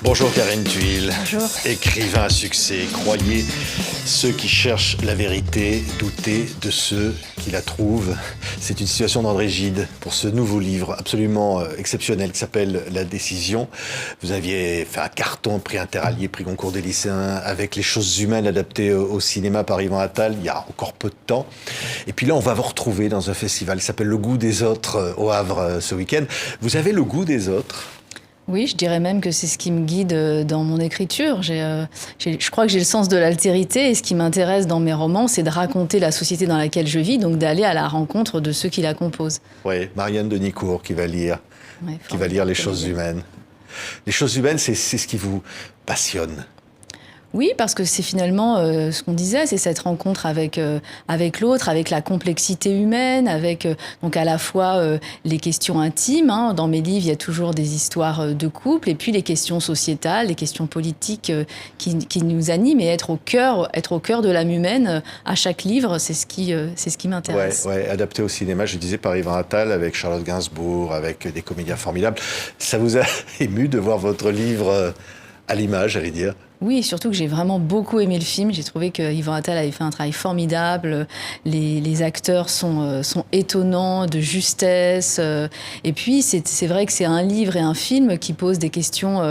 Bonjour Karine Thuil. Bonjour. Écrivain à succès, croyez ceux qui cherchent la vérité, doutez de ceux qui la trouvent. C'est une situation d'André Gide pour ce nouveau livre absolument exceptionnel qui s'appelle La Décision. Vous aviez fait un carton, prix Interallié, prix Goncourt des lycéens, avec Les choses humaines adaptées au cinéma par Yvan Attal, il y a encore peu de temps. Et puis là, on va vous retrouver dans un festival qui s'appelle Le Goût des autres au Havre ce week-end. Vous avez le goût des autres ? Oui, je dirais même que c'est ce qui me guide dans mon écriture. Je crois que j'ai le sens de l'altérité et ce qui m'intéresse dans mes romans, c'est de raconter la société dans laquelle je vis, donc d'aller à la rencontre de ceux qui la composent. Oui, Marianne de Nicourt qui va lire Les choses humaines. Les choses humaines, c'est ce qui vous passionne. Oui, parce que c'est finalement ce qu'on disait, c'est cette rencontre avec l'autre, avec la complexité humaine, avec donc à la fois les questions intimes. Hein. Dans mes livres, il y a toujours des histoires de couple, et puis les questions sociétales, les questions politiques qui nous animent, et être au cœur de l'âme humaine à chaque livre, c'est ce qui m'intéresse. Ouais, adapté au cinéma, je disais par Yvan Attal, avec Charlotte Gainsbourg, avec des comédiens formidables. Ça vous a ému de voir votre livre à l'image, j'allais dire? Oui, surtout que j'ai vraiment beaucoup aimé le film. J'ai trouvé que Yvan Attal avait fait un travail formidable. Les acteurs sont étonnants, de justesse. Et puis, c'est vrai que c'est un livre et un film qui posent des questions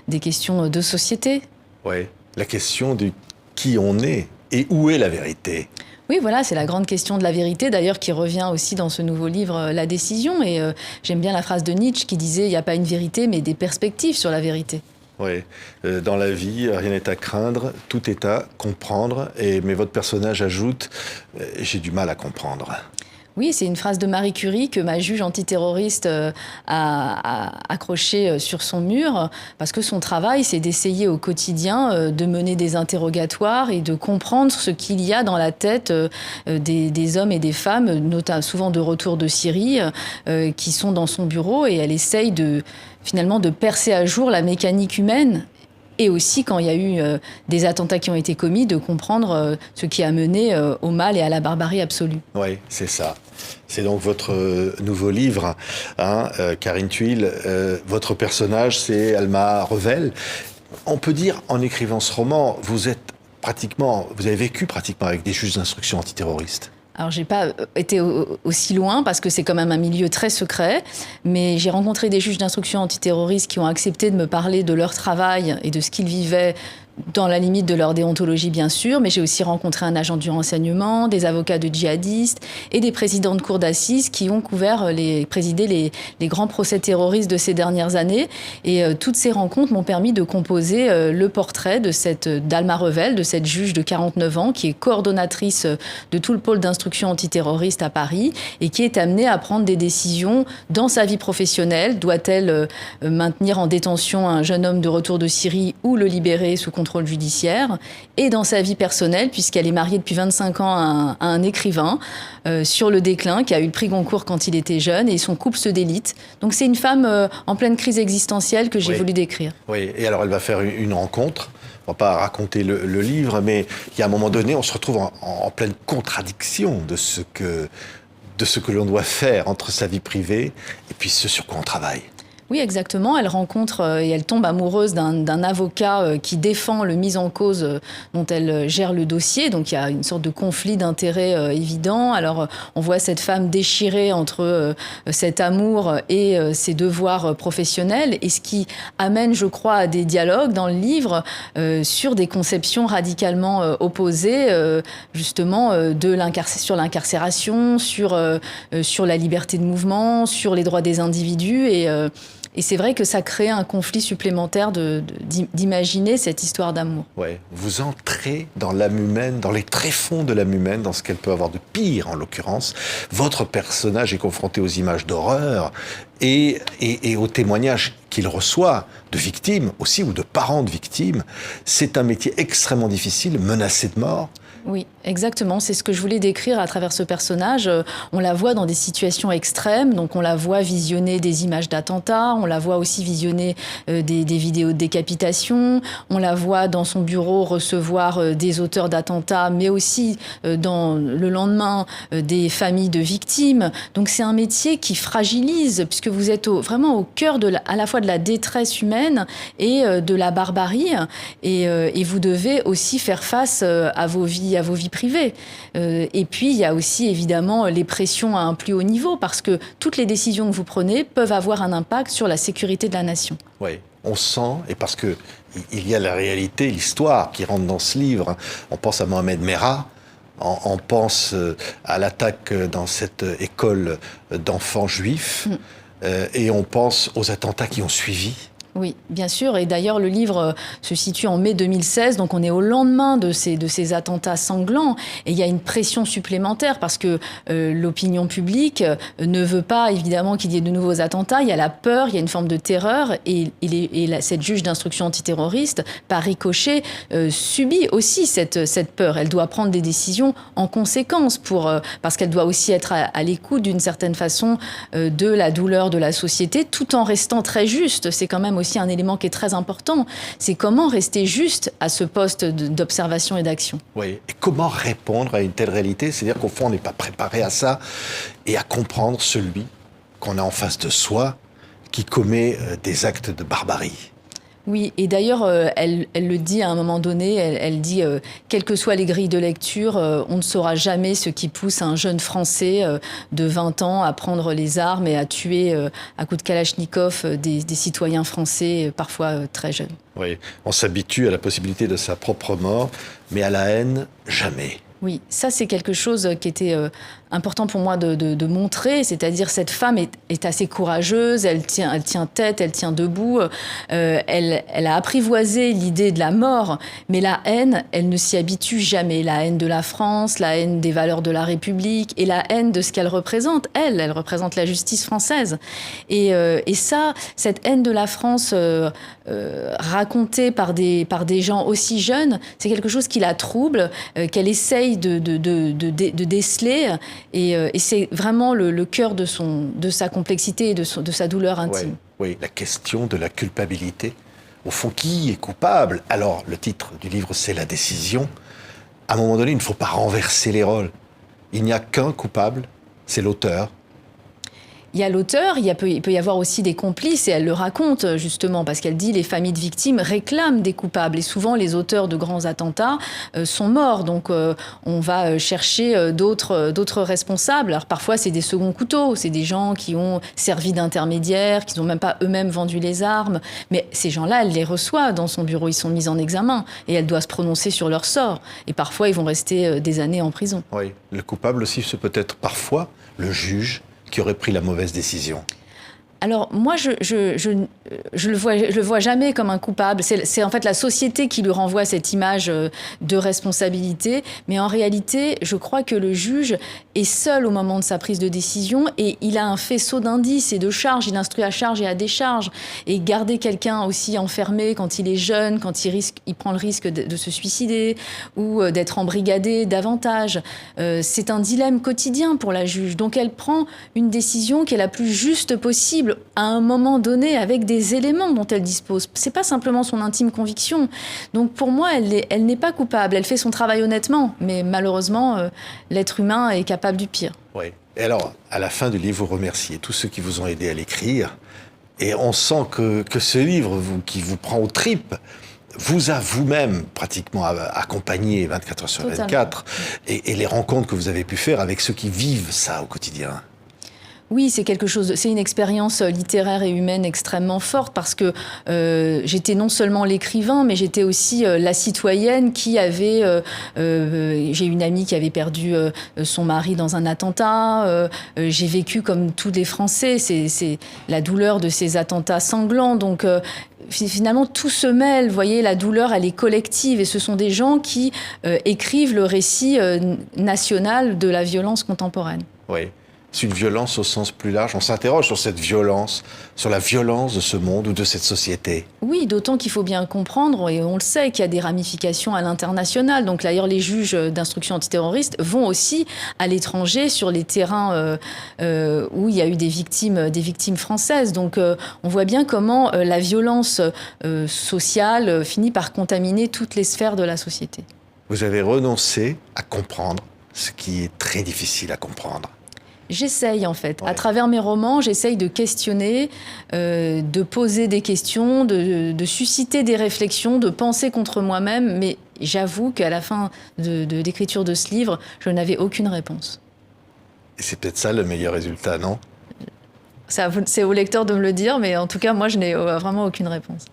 de société. Oui, la question de qui on est et où est la vérité. Oui, voilà, c'est la grande question de la vérité, d'ailleurs, qui revient aussi dans ce nouveau livre, La Décision. Et j'aime bien la phrase de Nietzsche qui disait « Il n'y a pas une vérité, mais des perspectives sur la vérité ». Oui, dans la vie, rien n'est à craindre, tout est à comprendre. Mais votre personnage ajoute « j'ai du mal à comprendre ». Oui, c'est une phrase de Marie Curie que ma juge antiterroriste a accrochée sur son mur, parce que son travail, c'est d'essayer au quotidien de mener des interrogatoires et de comprendre ce qu'il y a dans la tête des hommes et des femmes, notamment souvent de retour de Syrie, qui sont dans son bureau, et elle essaye finalement de percer à jour la mécanique humaine. Et aussi, quand il y a eu des attentats qui ont été commis, de comprendre ce qui a mené au mal et à la barbarie absolue. Oui, c'est ça. C'est donc votre nouveau livre, hein, Karine Thuil. Votre personnage, c'est Alma Revel. On peut dire, en écrivant ce roman, vous avez vécu pratiquement avec des juges d'instruction antiterroristes. Alors, j'ai pas été aussi loin parce que c'est quand même un milieu très secret, mais j'ai rencontré des juges d'instruction antiterroristes qui ont accepté de me parler de leur travail et de ce qu'ils vivaient dans la limite de leur déontologie, bien sûr, mais j'ai aussi rencontré un agent du renseignement, des avocats de djihadistes et des présidents de cours d'assises qui ont présidé les grands procès terroristes de ces dernières années. Et toutes ces rencontres m'ont permis de composer le portrait d'Alma Revel, de cette juge de 49 ans, qui est coordonnatrice de tout le pôle d'instruction antiterroriste à Paris et qui est amenée à prendre des décisions dans sa vie professionnelle. Doit-elle maintenir en détention un jeune homme de retour de Syrie ou le libérer sous contrôle judiciaire, et dans sa vie personnelle, puisqu'elle est mariée depuis 25 ans à un écrivain sur le déclin, qui a eu le prix Goncourt quand il était jeune, et son couple se délite. Donc c'est une femme en pleine crise existentielle que j'ai voulu décrire. Oui, et alors elle va faire une rencontre. On ne va pas raconter le livre, mais il y a un moment donné, on se retrouve en pleine contradiction de ce que l'on doit faire entre sa vie privée et puis ce sur quoi on travaille. Oui, exactement. Elle rencontre et elle tombe amoureuse d'un avocat qui défend le mis en cause dont elle gère le dossier. Donc, il y a une sorte de conflit d'intérêts évident. Alors, on voit cette femme déchirée entre cet amour et ses devoirs professionnels. Et ce qui amène, je crois, à des dialogues dans le livre sur des conceptions radicalement opposées, justement, sur l'incarcération, sur la liberté de mouvement, sur les droits des individus. Et c'est vrai que ça crée un conflit supplémentaire d'imaginer cette histoire d'amour. Ouais. Vous entrez dans l'âme humaine, dans les tréfonds de l'âme humaine, dans ce qu'elle peut avoir de pire en l'occurrence. Votre personnage est confronté aux images d'horreur et aux témoignages qu'il reçoit de victimes aussi ou de parents de victimes. C'est un métier extrêmement difficile, menacé de mort. Oui, Exactement, c'est ce que je voulais décrire à travers ce personnage. On la voit dans des situations extrêmes, donc on la voit visionner des images d'attentats, on la voit aussi visionner des vidéos de décapitation, on la voit dans son bureau recevoir des auteurs d'attentats, mais aussi le lendemain des familles de victimes. Donc c'est un métier qui fragilise, puisque vous êtes vraiment au cœur à la fois de la détresse humaine et de la barbarie, et vous devez aussi faire face à vos vies privées. Et puis, il y a aussi, évidemment, les pressions à un plus haut niveau, parce que toutes les décisions que vous prenez peuvent avoir un impact sur la sécurité de la nation. Oui, on sent, et parce qu'il y a la réalité, l'histoire qui rentre dans ce livre. On pense à Mohamed Merah, on pense à l'attaque dans cette école d'enfants juifs, et on pense aux attentats qui ont suivi. Oui, bien sûr. Et d'ailleurs, le livre se situe en mai 2016, donc on est au lendemain de ces attentats sanglants. Et il y a une pression supplémentaire parce que l'opinion publique ne veut pas, évidemment, qu'il y ait de nouveaux attentats. Il y a la peur, il y a une forme de terreur. Et cette juge d'instruction antiterroriste, par ricochet, subit aussi cette peur. Elle doit prendre des décisions en conséquence parce qu'elle doit aussi être à l'écoute, d'une certaine façon, de la douleur de la société, tout en restant très juste. C'est quand même aussi un élément qui est très important, c'est comment rester juste à ce poste d'observation et d'action. Oui, et comment répondre à une telle réalité? C'est-à-dire qu'au fond, on n'est pas préparé à ça et à comprendre celui qu'on a en face de soi qui commet des actes de barbarie. Oui, et d'ailleurs, elle le dit à un moment donné, elle dit quelles que soient les grilles de lecture, on ne saura jamais ce qui pousse un jeune Français de 20 ans à prendre les armes et à tuer à coups de Kalachnikov des citoyens français, parfois très jeunes. Oui, on s'habitue à la possibilité de sa propre mort, mais à la haine, jamais. Oui, ça c'est quelque chose qui était important pour moi de montrer, c'est-à-dire cette femme est assez courageuse, elle tient tête, elle tient debout, elle a apprivoisé l'idée de la mort, mais la haine, elle ne s'y habitue jamais. La haine de la France, la haine des valeurs de la République et la haine de ce qu'elle représente. Elle représente la justice française. Et ça, cette haine de la France racontée par des gens aussi jeunes, c'est quelque chose qui la trouble, qu'elle essaye de déceler. Et c'est vraiment le cœur de sa complexité et de sa douleur intime. Oui, la question de la culpabilité. Au fond, qui est coupable? Alors, le titre du livre, c'est La décision. À un moment donné, il ne faut pas renverser les rôles. Il n'y a qu'un coupable, c'est l'auteur. Il y a l'auteur, il peut y avoir aussi des complices, et elle le raconte justement, parce qu'elle dit les familles de victimes réclament des coupables, et souvent les auteurs de grands attentats sont morts, donc on va chercher d'autres responsables. Alors parfois c'est des seconds couteaux, c'est des gens qui ont servi d'intermédiaires, qui n'ont même pas eux-mêmes vendu les armes, mais ces gens-là, elle les reçoit dans son bureau, ils sont mis en examen, et elle doit se prononcer sur leur sort, et parfois ils vont rester des années en prison. Oui, le coupable aussi, c'est peut-être parfois le juge qui aurait pris la mauvaise décision. Alors moi, je le vois jamais comme un coupable. C'est en fait la société qui lui renvoie cette image de responsabilité. Mais en réalité, je crois que le juge est seul au moment de sa prise de décision et il a un faisceau d'indices et de charges. Il instruit à charge et à décharge. Et garder quelqu'un aussi enfermé quand il est jeune, quand il prend le risque de se suicider ou d'être embrigadé davantage, c'est un dilemme quotidien pour la juge. Donc elle prend une décision qui est la plus juste possible à un moment donné avec des éléments dont elle dispose. C'est pas simplement son intime conviction. Donc pour moi, elle n'est pas coupable. Elle fait son travail honnêtement, mais malheureusement, l'être humain est capable du pire. Oui. Et alors, à la fin du livre, vous remerciez tous ceux qui vous ont aidé à l'écrire. Et on sent que ce livre, qui vous prend aux tripes, vous a vous-même pratiquement accompagné 24 heures sur 24. Et les rencontres que vous avez pu faire avec ceux qui vivent ça au quotidien. Oui, c'est une expérience littéraire et humaine extrêmement forte parce que j'étais non seulement l'écrivain, mais j'étais aussi la citoyenne qui avait... j'ai une amie qui avait perdu son mari dans un attentat. J'ai vécu comme tous les Français, c'est la douleur de ces attentats sanglants. Donc finalement, tout se mêle. Vous voyez, la douleur, elle est collective et ce sont des gens qui écrivent le récit national de la violence contemporaine. Oui. C'est une violence au sens plus large. On s'interroge sur cette violence, sur la violence de ce monde ou de cette société. Oui, d'autant qu'il faut bien comprendre, et on le sait, qu'il y a des ramifications à l'international. Donc d'ailleurs, les juges d'instruction antiterroriste vont aussi à l'étranger sur les terrains où il y a eu des victimes françaises. Donc on voit bien comment la violence sociale finit par contaminer toutes les sphères de la société. Vous avez renoncé à comprendre ce qui est très difficile à comprendre. J'essaye en fait. Ouais. À travers mes romans, j'essaye de questionner, de poser des questions, de susciter des réflexions, de penser contre moi-même. Mais j'avoue qu'à la fin de l'écriture de ce livre, je n'avais aucune réponse. Et c'est peut-être ça le meilleur résultat, non? C'est au lecteur de me le dire, mais en tout cas, moi, je n'ai vraiment aucune réponse.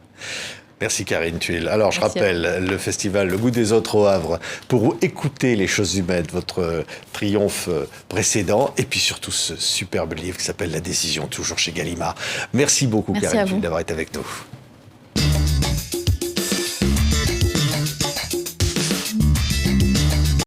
Merci Karine Thuil. Alors je Merci rappelle le festival Le Goût des Autres au Havre pour écouter Les Choses Humaines, votre triomphe précédent, et puis surtout ce superbe livre qui s'appelle La Décision, toujours chez Gallimard. Merci beaucoup Merci Karine à vous. Thuil d'avoir été avec nous.